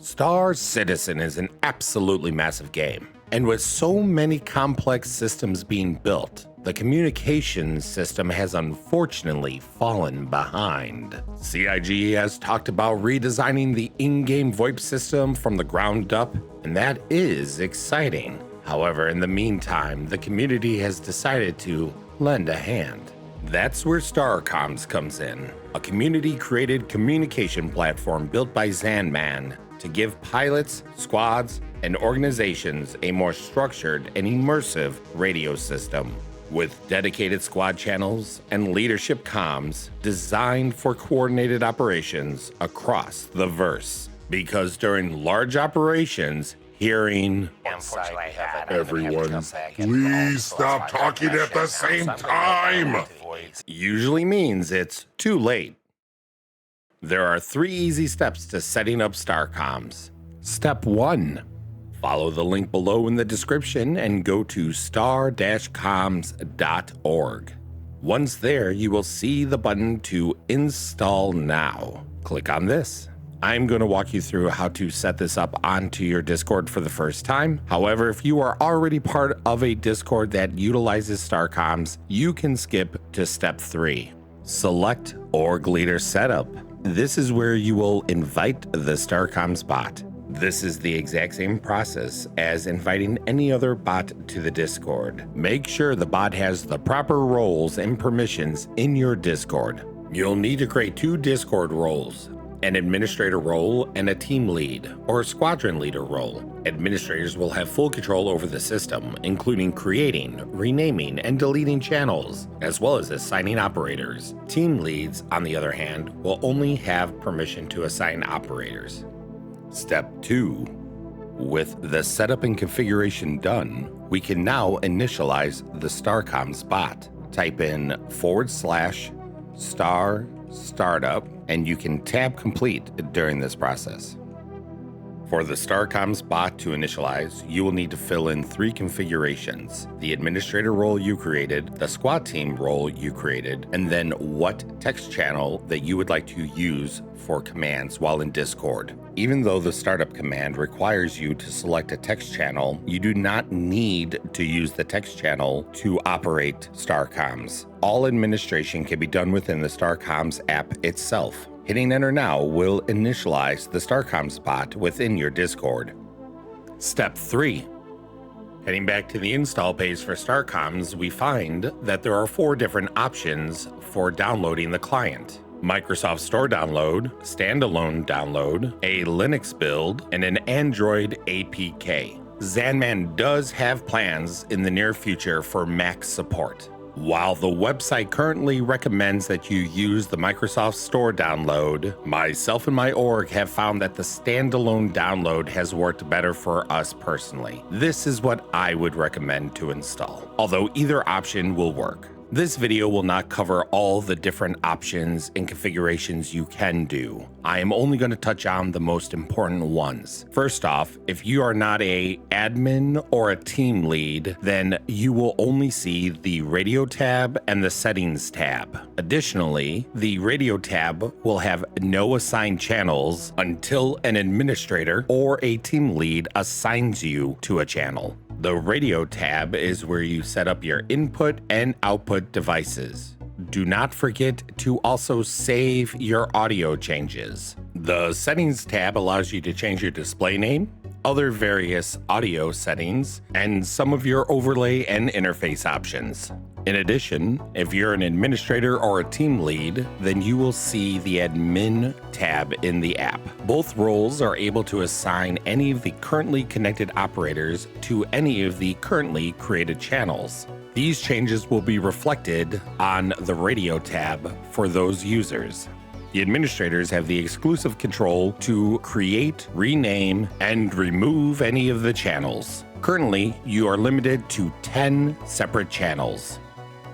Star Citizen is an absolutely massive game, and with so many complex systems being built, the communications system has unfortunately fallen behind. CIG has talked about redesigning the in-game VoIP system from the ground up, and that is exciting. However, in the meantime, the community has decided to lend a hand. That's where StarComms comes in, a community-created communication platform built by Xanman to give pilots, squads, and organizations a more structured and immersive radio system, with dedicated squad channels and leadership comms designed for coordinated operations across the verse. Because during large operations, hearing everyone, please stop talking at the same time usually means it's too late. There are 3 easy steps to setting up StarComms. Step 1. Follow the link below in the description and go to star-comms.org. Once there, you will see the button to install now. Click on this. I'm going to walk you through how to set this up onto your Discord for the first time. However, if you are already part of a Discord that utilizes StarComms, you can skip to step 3. Select Org Leader Setup. This is where you will invite the StarComms bot. This is the exact same process as inviting any other bot to the Discord. Make sure the bot has the proper roles and permissions in your Discord. You'll need to create 2 Discord roles, an administrator role and a team lead or squadron leader role. Administrators will have full control over the system, including creating, renaming, and deleting channels, as well as assigning operators. Team leads, on the other hand, will only have permission to assign operators. Step 2. With the setup and configuration done, we can now initialize the StarComms bot. Type in /star startup, and you can tab complete during this process. For the StarComms bot to initialize, you will need to fill in 3 configurations: the administrator role you created, the squad team role you created, and then what text channel that you would like to use for commands while in Discord. Even though the startup command requires you to select a text channel, you do not need to use the text channel to operate StarComms. All administration can be done within the StarComms app itself. Hitting enter now will initialize the StarComms bot within your Discord. Step 3. Heading back to the install page for StarComms, we find that there are 4 different options for downloading the client: Microsoft Store download, standalone download, a Linux build, and an Android APK. Xanman does have plans in the near future for Mac support. While the website currently recommends that you use the Microsoft Store download, myself and my org have found that the standalone download has worked better for us personally. This is what I would recommend to install, although either option will work. This video will not cover all the different options and configurations you can do. I am only going to touch on the most important ones. First off, if you are not an admin or a team lead, then you will only see the radio tab and the settings tab. Additionally, the radio tab will have no assigned channels until an administrator or a team lead assigns you to a channel. The radio tab is where you set up your input and output devices. Do not forget to also save your audio changes. The settings tab allows you to change your display name, other various audio settings, and some of your overlay and interface options. In addition, if you're an administrator or a team lead, then you will see the admin tab in the app. Both roles are able to assign any of the currently connected operators to any of the currently created channels. These changes will be reflected on the radio tab for those users. The administrators have the exclusive control to create, rename, and remove any of the channels. Currently, you are limited to 10 separate channels.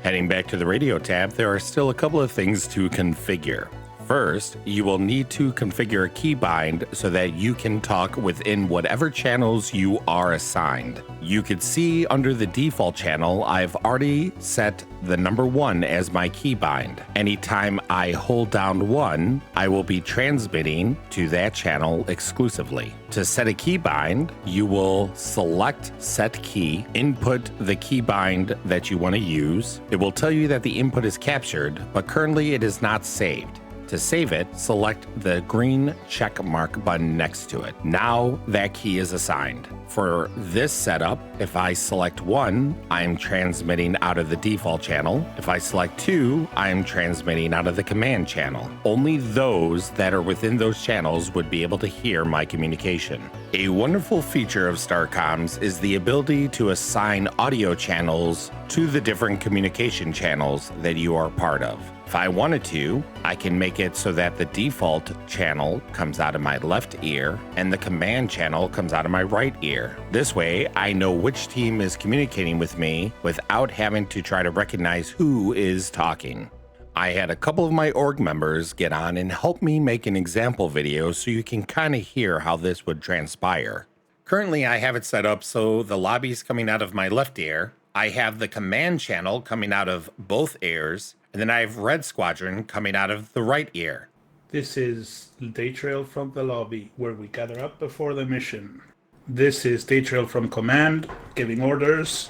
Heading back to the radio tab, there are still a couple of things to configure. First, you will need to configure a keybind so that you can talk within whatever channels you are assigned. You could see under the default channel, I've already set the number 1 as my keybind. Anytime I hold down 1, I will be transmitting to that channel exclusively. To set a keybind, you will select set key, input the keybind that you want to use. It will tell you that the input is captured, but currently it is not saved. To save it, select the green check mark button next to it. Now that key is assigned. For this setup, if I select 1, I'm transmitting out of the default channel. If I select 2, I'm transmitting out of the command channel. Only those that are within those channels would be able to hear my communication. A wonderful feature of Starcomms is the ability to assign audio channels to the different communication channels that you are part of. If I wanted to, I can make it so that the default channel comes out of my left ear and the command channel comes out of my right ear. This way, I know which team is communicating with me without having to try to recognize who is talking. I had a couple of my org members get on and help me make an example video so you can kind of hear how this would transpire. Currently, I have it set up so the lobby's coming out of my left ear. I have the command channel coming out of both ears, and then I have Red Squadron coming out of the right ear. This is day trail from the lobby, where we gather up before the mission. This is day trail from command, giving orders.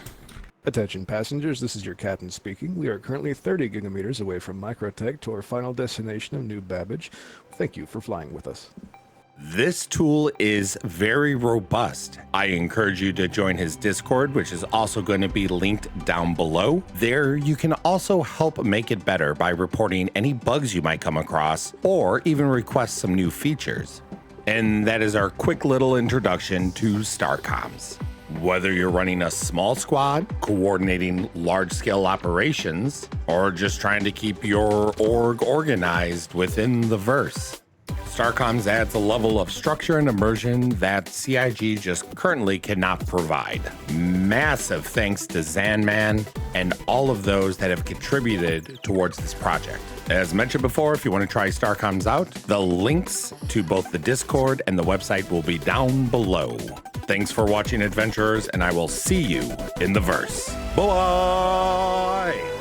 Attention passengers, this is your captain speaking. We are currently 30 gigameters away from Microtech to our final destination of New Babbage. Thank you for flying with us. This tool is very robust. I encourage you to join his Discord, which is also going to be linked down below. There, you can also help make it better by reporting any bugs you might come across, or even request some new features. And that is our quick little introduction to Starcomms. Whether you're running a small squad, coordinating large-scale operations, or just trying to keep your org organized within the verse, Starcomms adds a level of structure and immersion that CIG just currently cannot provide. Massive thanks to Xanman and all of those that have contributed towards this project. As mentioned before, if you want to try Starcomms out, the links to both the Discord and the website will be down below. Thanks for watching, adventurers, and I will see you in the verse. Bye!